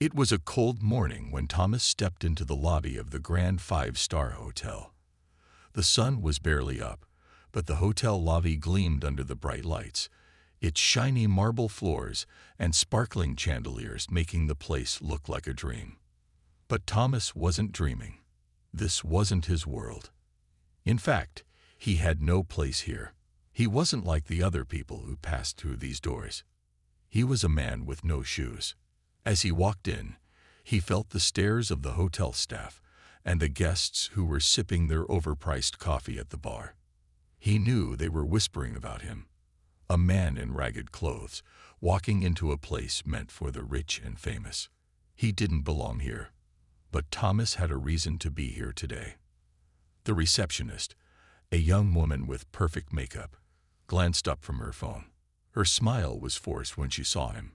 It was a cold morning when Thomas stepped into the lobby of the Grand Five-Star Hotel. The sun was barely up, but the hotel lobby gleamed under the bright lights, its shiny marble floors and sparkling chandeliers making the place look like a dream. But Thomas wasn't dreaming. This wasn't his world. In fact, he had no place here. He wasn't like the other people who passed through these doors. He was a man with no shoes. As he walked in, he felt the stares of the hotel staff and the guests who were sipping their overpriced coffee at the bar. He knew they were whispering about him, a man in ragged clothes, walking into a place meant for the rich and famous. He didn't belong here, but Thomas had a reason to be here today. The receptionist, a young woman with perfect makeup, glanced up from her phone. Her smile was forced when she saw him.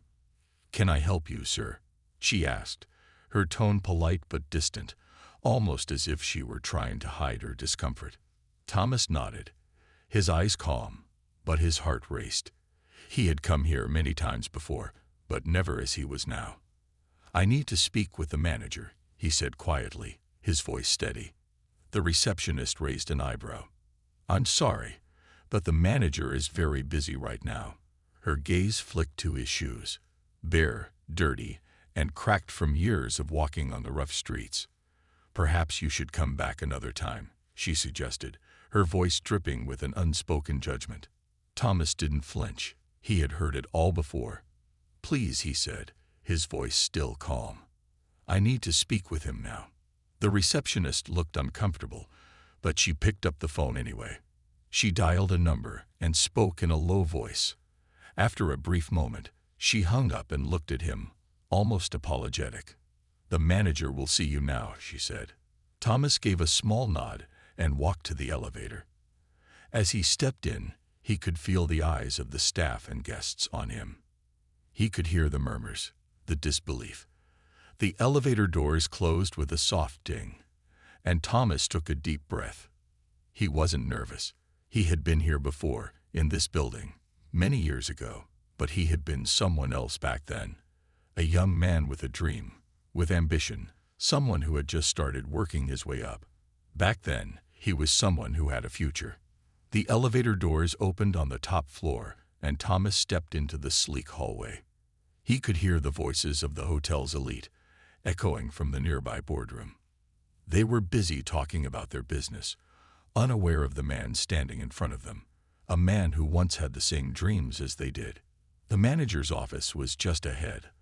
"Can I help you, sir?" she asked, her tone polite but distant, almost as if she were trying to hide her discomfort. Thomas nodded, his eyes calm, but his heart raced. He had come here many times before, but never as he was now. "I need to speak with the manager," he said quietly, his voice steady. The receptionist raised an eyebrow. "I'm sorry, but the manager is very busy right now." Her gaze flicked to his shoes, bare, dirty, and cracked from years of walking on the rough streets. "Perhaps you should come back another time," she suggested, her voice dripping with an unspoken judgment. Thomas didn't flinch. He had heard it all before. "Please," he said, his voice still calm. "I need to speak with him now." The receptionist looked uncomfortable, but she picked up the phone anyway. She dialed a number and spoke in a low voice. After a brief moment, she hung up and looked at him, almost apologetic. "The manager will see you now," she said. Thomas gave a small nod and walked to the elevator. As he stepped in, he could feel the eyes of the staff and guests on him. He could hear the murmurs, the disbelief. The elevator doors closed with a soft ding, and Thomas took a deep breath. He wasn't nervous. He had been here before, in this building, many years ago, but he had been someone else back then. A young man with a dream, with ambition, someone who had just started working his way up. Back then, he was someone who had a future. The elevator doors opened on the top floor, and Thomas stepped into the sleek hallway. He could hear the voices of the hotel's elite, echoing from the nearby boardroom. They were busy talking about their business, unaware of the man standing in front of them, a man who once had the same dreams as they did. The manager's office was just ahead,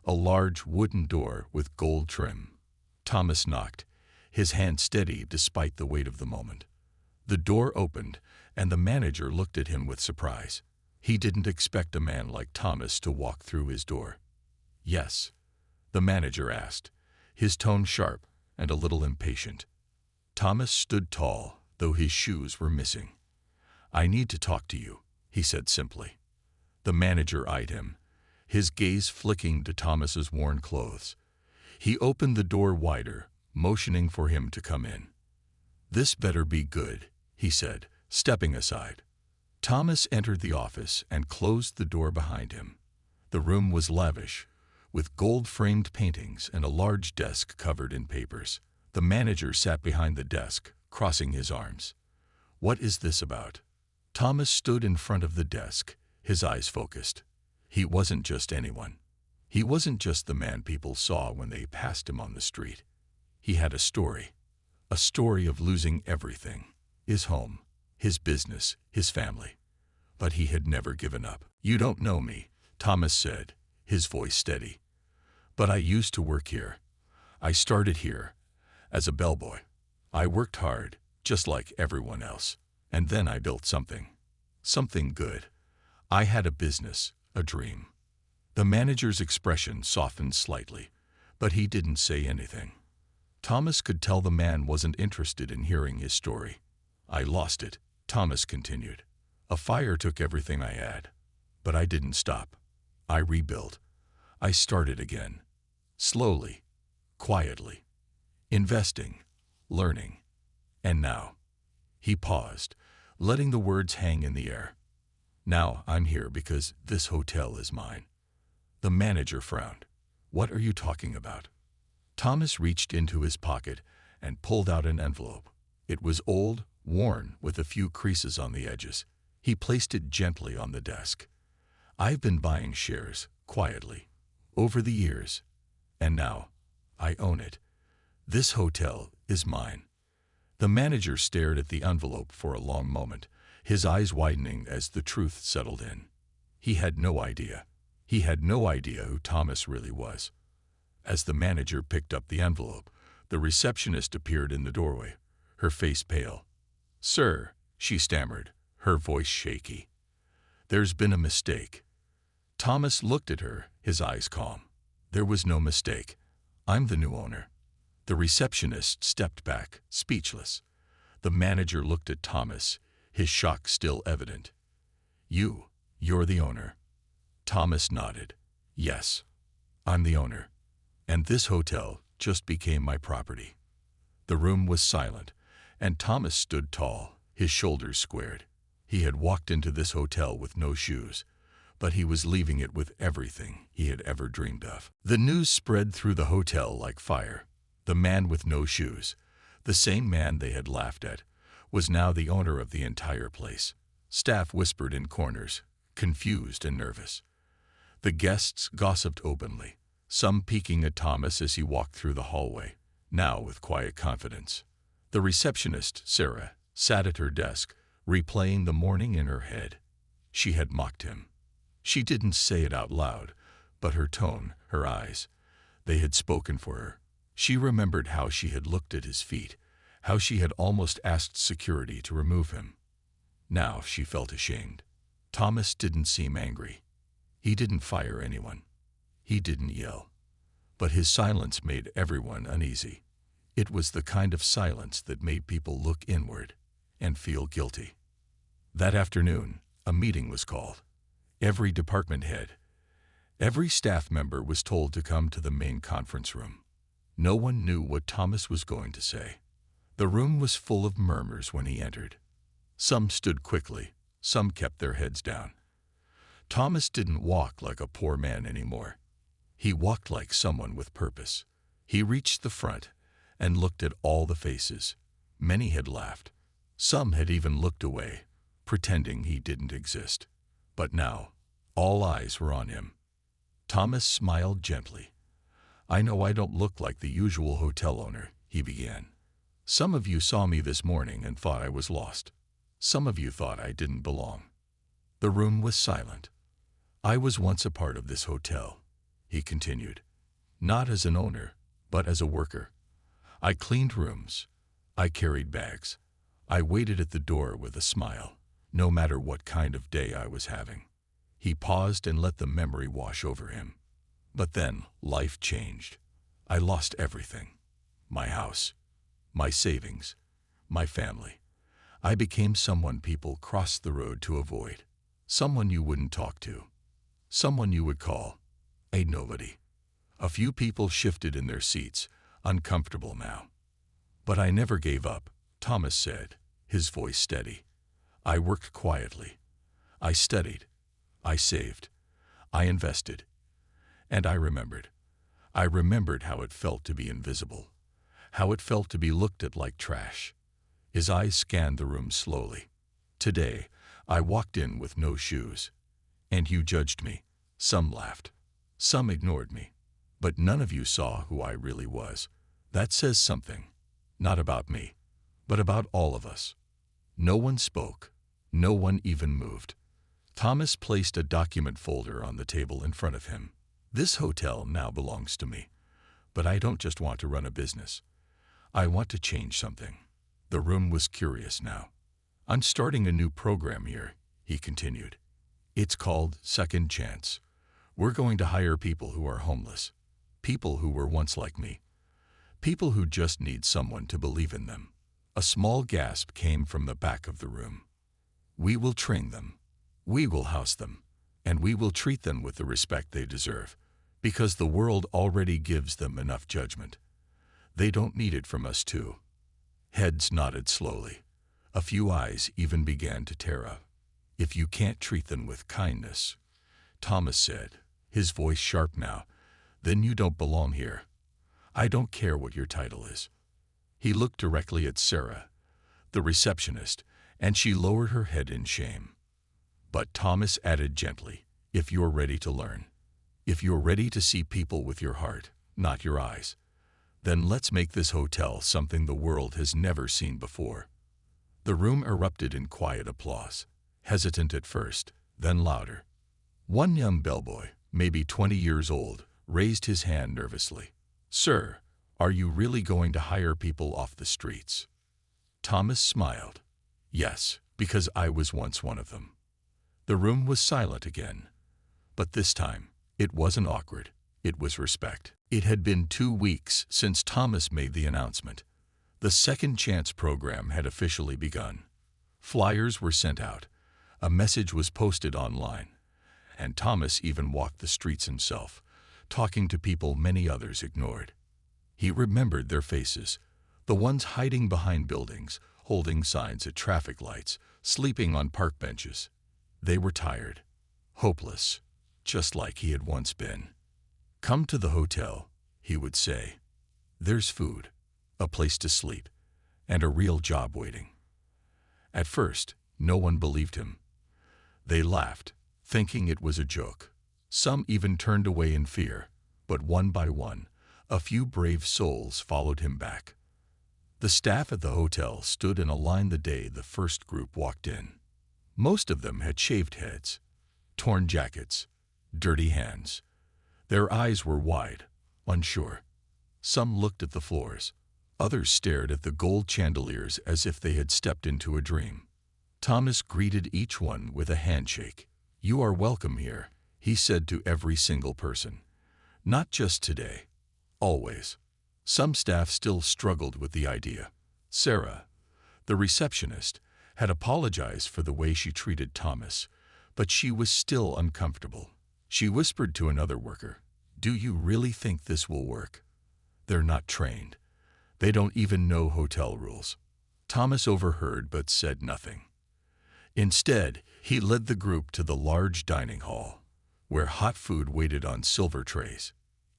a large wooden door with gold trim. Thomas knocked, his hand steady despite the weight of the moment. The door opened, and the manager looked at him with surprise. He didn't expect a man like Thomas to walk through his door. "Yes?" the manager asked, his tone sharp and a little impatient. Thomas stood tall, though his shoes were missing. "I need to talk to you," he said simply. The manager eyed him, his gaze flicking to Thomas's worn clothes. He opened the door wider, motioning for him to come in. "This better be good," he said, stepping aside. Thomas entered the office and closed the door behind him. The room was lavish, with gold-framed paintings and a large desk covered in papers. The manager sat behind the desk, crossing his arms. "What is this about?" Thomas stood in front of the desk, his eyes focused. He wasn't just anyone. He wasn't just the man people saw when they passed him on the street. He had a story of losing everything, his home, his business, his family. But he had never given up. "You don't know me," Thomas said, his voice steady. "But I used to work here. I started here, as a bellboy. I worked hard, just like everyone else. And then I built something good. I had a business, a dream." The manager's expression softened slightly, but he didn't say anything. Thomas could tell the man wasn't interested in hearing his story. "I lost it," Thomas continued. "A fire took everything I had. But I didn't stop. I rebuilt. I started again. Slowly, quietly, investing, learning. And now," he paused, letting the words hang in the air. "Now I'm here because this hotel is mine." The manager frowned. What are you talking about? Thomas reached into his pocket and pulled out an envelope. It was old, worn, with a few creases on the edges. He placed it gently on the desk. I've been buying shares, quietly, over the years, and now I own it. This hotel is mine. The manager stared at the envelope for a long moment, his eyes widening as the truth settled in. He had no idea. He had no idea who Thomas really was. As the manager picked up the envelope, the receptionist appeared in the doorway, her face pale. "Sir," she stammered, her voice shaky. "There's been a mistake." Thomas looked at her, his eyes calm. "There was no mistake. I'm the new owner." The receptionist stepped back, speechless. The manager looked at Thomas, his shock still evident. You're the owner." Thomas nodded. "Yes, I'm the owner. And this hotel just became my property." The room was silent, and Thomas stood tall, his shoulders squared. He had walked into this hotel with no shoes, but he was leaving it with everything he had ever dreamed of. The news spread through the hotel like fire. The man with no shoes, the same man they had laughed at, was now the owner of the entire place. Staff whispered in corners, confused and nervous. The guests gossiped openly, some peeking at Thomas as he walked through the hallway, now with quiet confidence. The receptionist, Sarah, sat at her desk, replaying the morning in her head. She had mocked him. She didn't say it out loud, but her tone, her eyes, they had spoken for her. She remembered how she had looked at his feet, how she had almost asked security to remove him. Now she felt ashamed. Thomas didn't seem angry. He didn't fire anyone. He didn't yell. But his silence made everyone uneasy. It was the kind of silence that made people look inward and feel guilty. That afternoon, a meeting was called. Every department head, every staff member was told to come to the main conference room. No one knew what Thomas was going to say. The room was full of murmurs when he entered. Some stood quickly, some kept their heads down. Thomas didn't walk like a poor man anymore. He walked like someone with purpose. He reached the front and looked at all the faces. Many had laughed. Some had even looked away, pretending he didn't exist. But now, all eyes were on him. Thomas smiled gently. "I know I don't look like the usual hotel owner," he began. "Some of you saw me this morning and thought I was lost. Some of you thought I didn't belong." The room was silent. "I was once a part of this hotel," he continued. "Not as an owner, but as a worker. I cleaned rooms. I carried bags. I waited at the door with a smile, no matter what kind of day I was having." He paused and let the memory wash over him. "But then life changed. I lost everything. My house, my savings, my family. I became someone people crossed the road to avoid. Someone you wouldn't talk to. Someone you would call a nobody." A few people shifted in their seats, uncomfortable now. "But I never gave up," Thomas said, his voice steady. "I worked quietly. I studied. I saved. I invested. And I remembered. I remembered how it felt to be invisible, how it felt to be looked at like trash." His eyes scanned the room slowly. "Today, I walked in with no shoes. And you judged me. Some laughed. Some ignored me. But none of you saw who I really was. That says something. Not about me, but about all of us." No one spoke. No one even moved. Thomas placed a document folder on the table in front of him. "This hotel now belongs to me. But I don't just want to run a business. I want to change something." The room was curious now. "I'm starting a new program here," he continued. "It's called Second Chance. We're going to hire people who are homeless, people who were once like me, people who just need someone to believe in them." A small gasp came from the back of the room. "We will train them. We will house them. And we will treat them with the respect they deserve, because the world already gives them enough judgment. They don't need it from us too." Heads nodded slowly. A few eyes even began to tear up. "If you can't treat them with kindness," Thomas said, his voice sharp now, Then you don't belong here. I don't care what your title is." He looked directly at Sarah, the receptionist, and she lowered her head in shame. But Thomas added gently, "If you're ready to learn, if you're ready to see people with your heart, not your eyes, then let's make this hotel something the world has never seen before." The room erupted in quiet applause, hesitant at first, then louder. One young bellboy, maybe 20 years old, raised his hand nervously. "Sir, are you really going to hire people off the streets?" Thomas smiled. "Yes, because I was once one of them." The room was silent again. But this time, it wasn't awkward, it was respect. It had been 2 weeks since Thomas made the announcement. The Second Chance program had officially begun. Flyers were sent out, a message was posted online, and Thomas even walked the streets himself, talking to people many others ignored. He remembered their faces, the ones hiding behind buildings, holding signs at traffic lights, sleeping on park benches. They were tired, hopeless, just like he had once been. "Come to the hotel," he would say. "There's food, a place to sleep, and a real job waiting." At first, no one believed him. They laughed, thinking it was a joke. Some even turned away in fear, but one by one, a few brave souls followed him back. The staff at the hotel stood in a line the day the first group walked in. Most of them had shaved heads, torn jackets, dirty hands. Their eyes were wide, unsure. Some looked at the floors. Others stared at the gold chandeliers as if they had stepped into a dream. Thomas greeted each one with a handshake. "You are welcome here," he said to every single person. "Not just today, always." Some staff still struggled with the idea. Sarah, the receptionist, had apologized for the way she treated Thomas, but she was still uncomfortable. She whispered to another worker, "Do you really think this will work? They're not trained. They don't even know hotel rules." Thomas overheard but said nothing. Instead, he led the group to the large dining hall, where hot food waited on silver trays.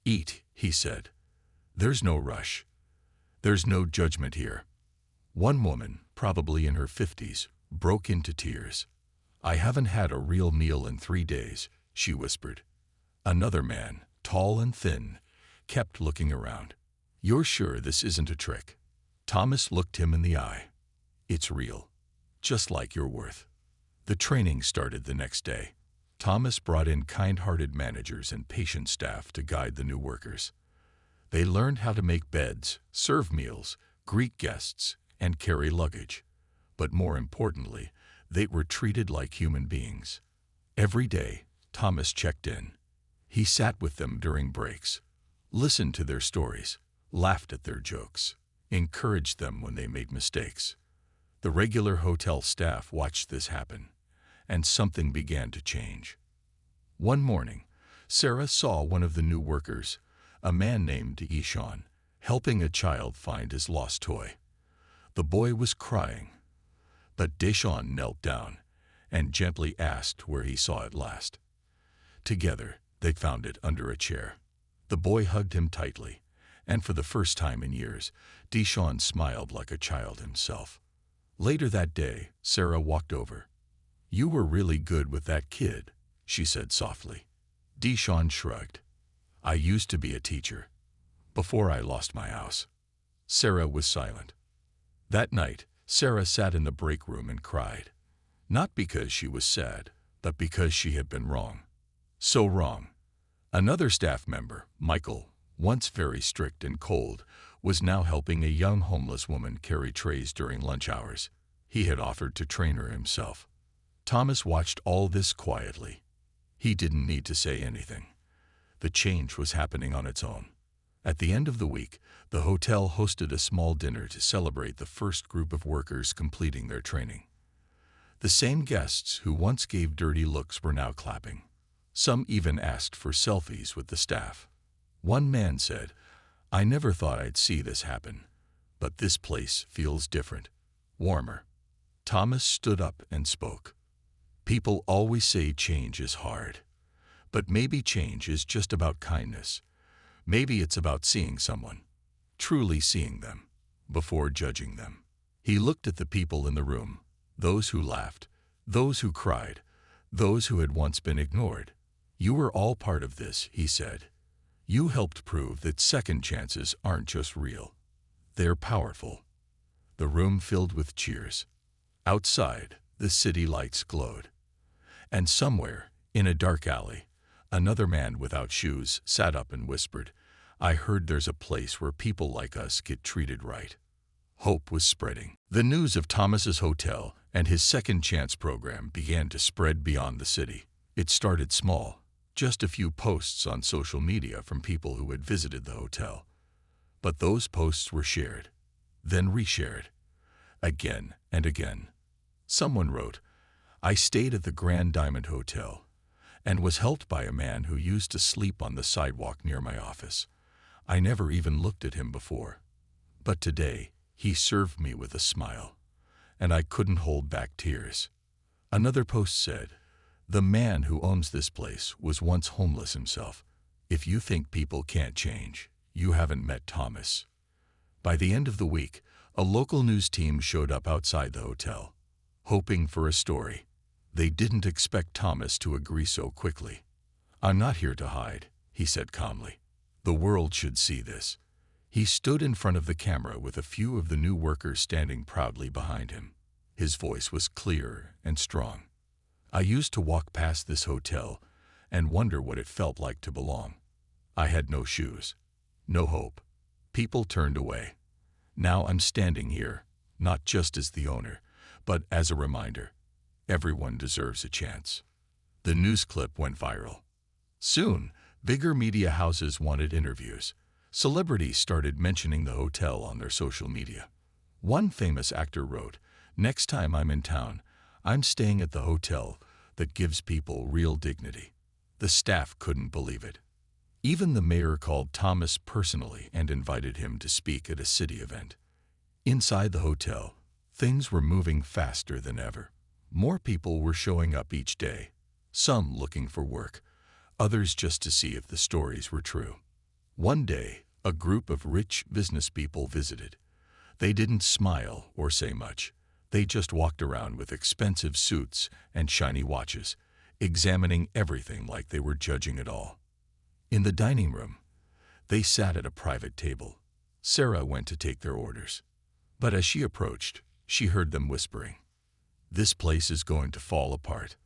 "Eat," he said. "There's no rush. There's no judgment here." One woman, probably in her 50s, broke into tears. "I haven't had a real meal in 3 days," she whispered. Another man, tall and thin, kept looking around. "You're sure this isn't a trick?" Thomas looked him in the eye. "It's real, just like your worth." The training started the next day. Thomas brought in kind-hearted managers and patient staff to guide the new workers. They learned how to make beds, serve meals, greet guests, and carry luggage. But more importantly, they were treated like human beings. Every day, Thomas checked in. He sat with them during breaks, listened to their stories, laughed at their jokes, encouraged them when they made mistakes. The regular hotel staff watched this happen, and something began to change. One morning, Sarah saw one of the new workers, a man named Ishan, helping a child find his lost toy. The boy was crying, but Deshaun knelt down and gently asked where he saw it last. Together, they found it under a chair. The boy hugged him tightly, and for the first time in years, Deshaun smiled like a child himself. Later that day, Sarah walked over. "You were really good with that kid," she said softly. Deshaun shrugged. "I used to be a teacher, before I lost my house." Sarah was silent. That night, Sarah sat in the break room and cried. Not because she was sad, but because she had been wrong. So wrong. Another staff member, Michael, once very strict and cold, was now helping a young homeless woman carry trays during lunch hours. He had offered to train her himself. Thomas watched all this quietly. He didn't need to say anything. The change was happening on its own. At the end of the week, the hotel hosted a small dinner to celebrate the first group of workers completing their training. The same guests who once gave dirty looks were now clapping. Some even asked for selfies with the staff. One man said, "I never thought I'd see this happen, but this place feels different, warmer." Thomas stood up and spoke. "People always say change is hard, but maybe change is just about kindness. Maybe it's about seeing someone, truly seeing them, before judging them. He looked at the people in the room, those who laughed, those who cried, those who had once been ignored. You were all part of this, he said. You helped prove that second chances aren't just real. They're powerful. The room filled with cheers. Outside, the city lights glowed. And somewhere, in a dark alley, another man without shoes sat up and whispered, I heard there's a place where people like us get treated right. Hope was spreading. The news of Thomas's hotel and his second chance program began to spread beyond the city. It started small, just a few posts on social media from people who had visited the hotel. But those posts were shared, then reshared, again and again. Someone wrote, I stayed at the Grand Diamond Hotel and was helped by a man who used to sleep on the sidewalk near my office. I never even looked at him before. But today, he served me with a smile, and I couldn't hold back tears. Another post said, the man who owns this place was once homeless himself. If you think people can't change, you haven't met Thomas. By the end of the week, a local news team showed up outside the hotel, hoping for a story. They didn't expect Thomas to agree so quickly. I'm not here to hide, he said calmly. The world should see this. He stood in front of the camera with a few of the new workers standing proudly behind him. His voice was clear and strong. I used to walk past this hotel and wonder what it felt like to belong. I had no shoes, no hope. People turned away. Now I'm standing here, not just as the owner, but as a reminder. Everyone deserves a chance. The news clip went viral. Soon, bigger media houses wanted interviews. Celebrities started mentioning the hotel on their social media. One famous actor wrote, next time I'm in town, I'm staying at the hotel that gives people real dignity. The staff couldn't believe it. Even the mayor called Thomas personally and invited him to speak at a city event. Inside the hotel, things were moving faster than ever. More people were showing up each day, some looking for work, others just to see if the stories were true. One day, a group of rich business people visited. They didn't smile or say much. They just walked around with expensive suits and shiny watches, examining everything like they were judging it all. In the dining room, they sat at a private table. Sarah went to take their orders. But as she approached, she heard them whispering, this place is going to fall apart.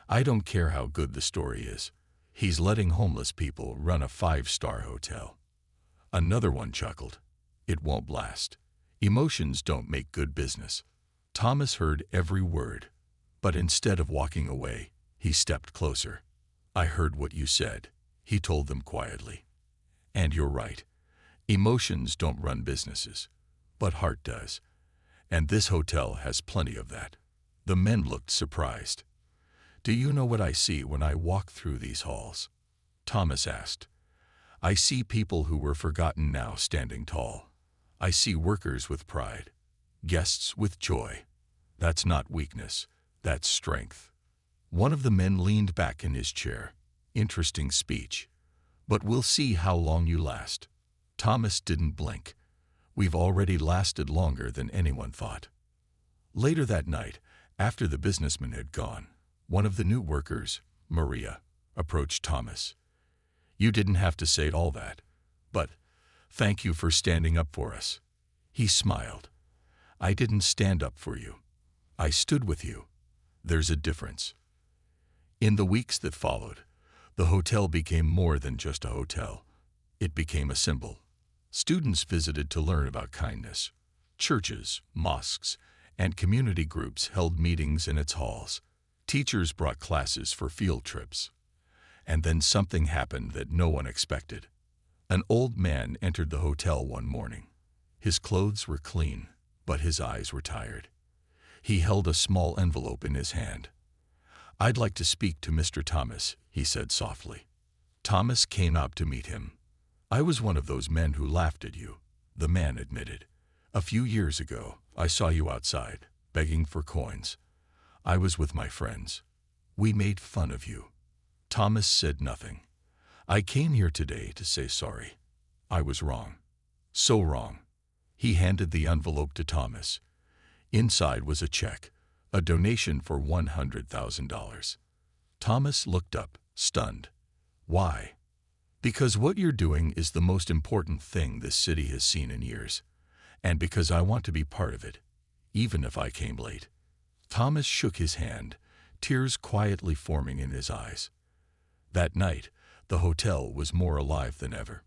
I don't care how good the story is. He's letting homeless people run a 5-star hotel. Another one chuckled. It won't last. Emotions don't make good business. Thomas heard every word, but instead of walking away, he stepped closer. I heard what you said, he told them quietly. And you're right. Emotions don't run businesses, but heart does. And this hotel has plenty of that. The men looked surprised. Do you know what I see when I walk through these halls? Thomas asked. I see people who were forgotten now standing tall. I see workers with pride, guests with joy. That's not weakness, that's strength. One of the men leaned back in his chair. Interesting speech. But we'll see how long you last. Thomas didn't blink. We've already lasted longer than anyone thought. Later that night, after the businessman had gone, one of the new workers, Maria, approached Thomas. You didn't have to say all that, but thank you for standing up for us. He smiled. I didn't stand up for you. I stood with you. There's a difference. In the weeks that followed, the hotel became more than just a hotel. It became a symbol. Students visited to learn about kindness. Churches, mosques, and community groups held meetings in its halls. Teachers brought classes for field trips. And then something happened that no one expected. An old man entered the hotel one morning. His clothes were clean, but his eyes were tired. He held a small envelope in his hand. I'd like to speak to Mr. Thomas, he said softly. Thomas came out to meet him. I was one of those men who laughed at you, the man admitted. A few years ago, I saw you outside, begging for coins. I was with my friends. We made fun of you. Thomas said nothing. I came here today to say sorry. I was wrong. So wrong. He handed the envelope to Thomas. Inside was a check, a donation for $100,000. Thomas looked up, stunned. Why? Because what you're doing is the most important thing this city has seen in years. And because I want to be part of it, even if I came late. Thomas shook his hand, tears quietly forming in his eyes. That night, the hotel was more alive than ever.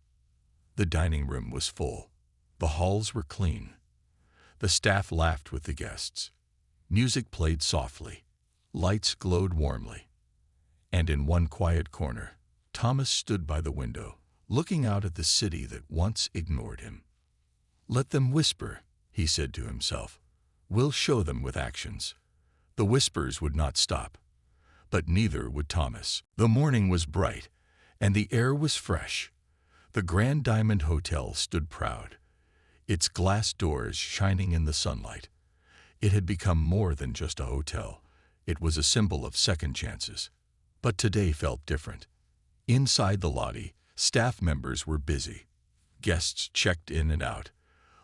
The dining room was full. The halls were clean. The staff laughed with the guests. Music played softly. Lights glowed warmly. And in one quiet corner, Thomas stood by the window, looking out at the city that once ignored him. Let them whisper, he said to himself. We'll show them with actions. The whispers would not stop. But neither would Thomas. The morning was bright, and the air was fresh. The Grand Diamond Hotel stood proud, its glass doors shining in the sunlight. It had become more than just a hotel. It was a symbol of second chances. But today felt different. Inside the lobby, staff members were busy. Guests checked in and out.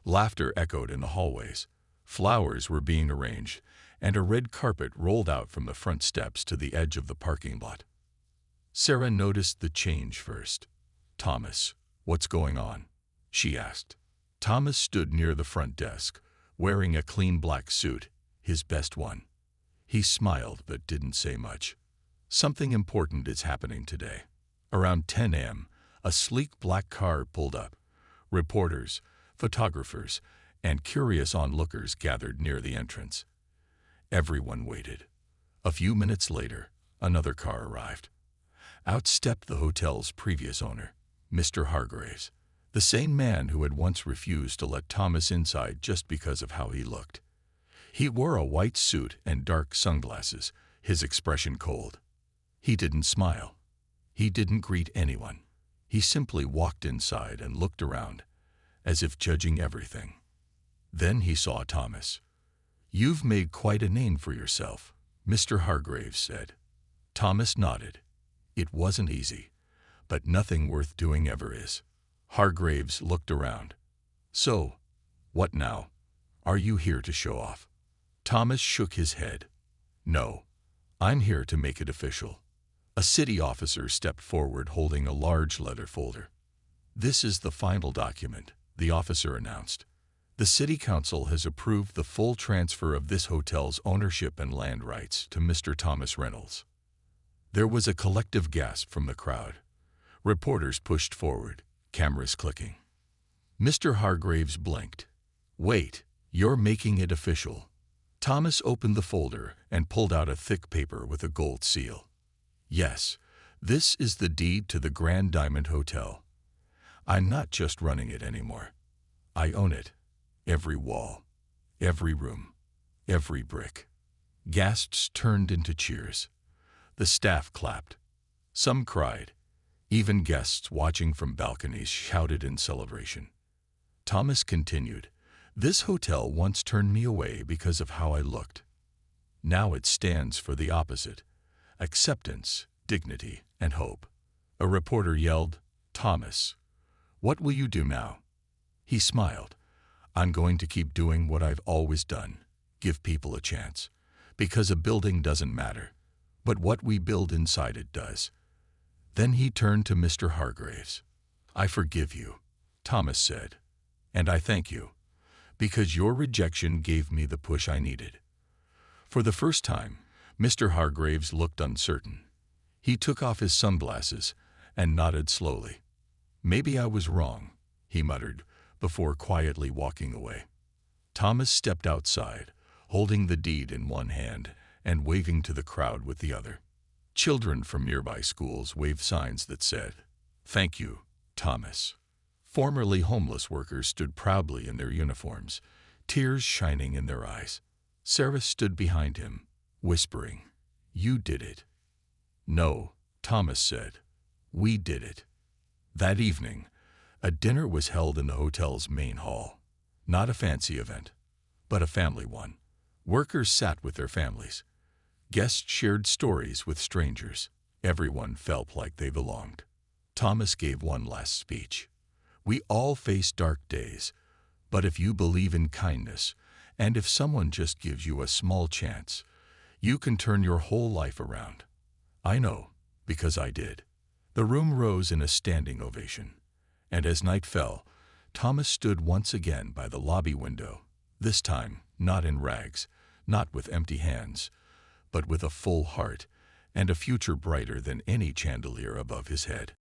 Laughter echoed in the hallways. Flowers were being arranged, and a red carpet rolled out from the front steps to the edge of the parking lot. Sarah noticed the change first. Thomas, what's going on? She asked. Thomas stood near the front desk, wearing a clean black suit, his best one. He smiled but didn't say much. Something important is happening today. Around 10 a.m., a sleek black car pulled up. Reporters, photographers, and curious onlookers gathered near the entrance. Everyone waited. A few minutes later, another car arrived. Out stepped the hotel's previous owner, Mr. Hargraves, the same man who had once refused to let Thomas inside just because of how he looked. He wore a white suit and dark sunglasses, his expression cold. He didn't smile. He didn't greet anyone. He simply walked inside and looked around, as if judging everything. Then he saw Thomas. You've made quite a name for yourself, Mr. Hargraves said. Thomas nodded. It wasn't easy, but nothing worth doing ever is. Hargraves looked around. So, what now? Are you here to show off? Thomas shook his head. No, I'm here to make it official. A city officer stepped forward holding a large letter folder. This is the final document, the officer announced. The city council has approved the full transfer of this hotel's ownership and land rights to Mr. Thomas Reynolds. There was a collective gasp from the crowd. Reporters pushed forward, cameras clicking. Mr. Hargraves blinked. Wait, you're making it official. Thomas opened the folder and pulled out a thick paper with a gold seal. Yes, this is the deed to the Grand Diamond Hotel. I'm not just running it anymore. I own it. Every wall, every room, every brick. Gasps turned into cheers. The staff clapped. Some cried. Even guests watching from balconies shouted in celebration. Thomas continued, This hotel once turned me away because of how I looked. Now it stands for the opposite. Acceptance, dignity, and hope. A reporter yelled, Thomas, what will you do now? He smiled. I'm going to keep doing what I've always done, give people a chance. Because a building doesn't matter, but what we build inside it does. Then he turned to Mr. Hargraves. I forgive you, Thomas said, and I thank you, because your rejection gave me the push I needed. For the first time, Mr. Hargraves looked uncertain. He took off his sunglasses and nodded slowly. Maybe I was wrong, he muttered, before quietly walking away. Thomas stepped outside, holding the deed in one hand and waving to the crowd with the other. Children from nearby schools waved signs that said, Thank you, Thomas. Formerly homeless workers stood proudly in their uniforms, tears shining in their eyes. Sarah stood behind him, whispering, You did it. No, Thomas said. We did it. That evening, a dinner was held in the hotel's main hall. Not a fancy event, but a family one. Workers sat with their families. Guests shared stories with strangers. Everyone felt like they belonged. Thomas gave one last speech. We all face dark days, but if you believe in kindness, and if someone just gives you a small chance, you can turn your whole life around. I know, because I did. The room rose in a standing ovation, and as night fell, Thomas stood once again by the lobby window, this time not in rags, not with empty hands, but with a full heart and a future brighter than any chandelier above his head.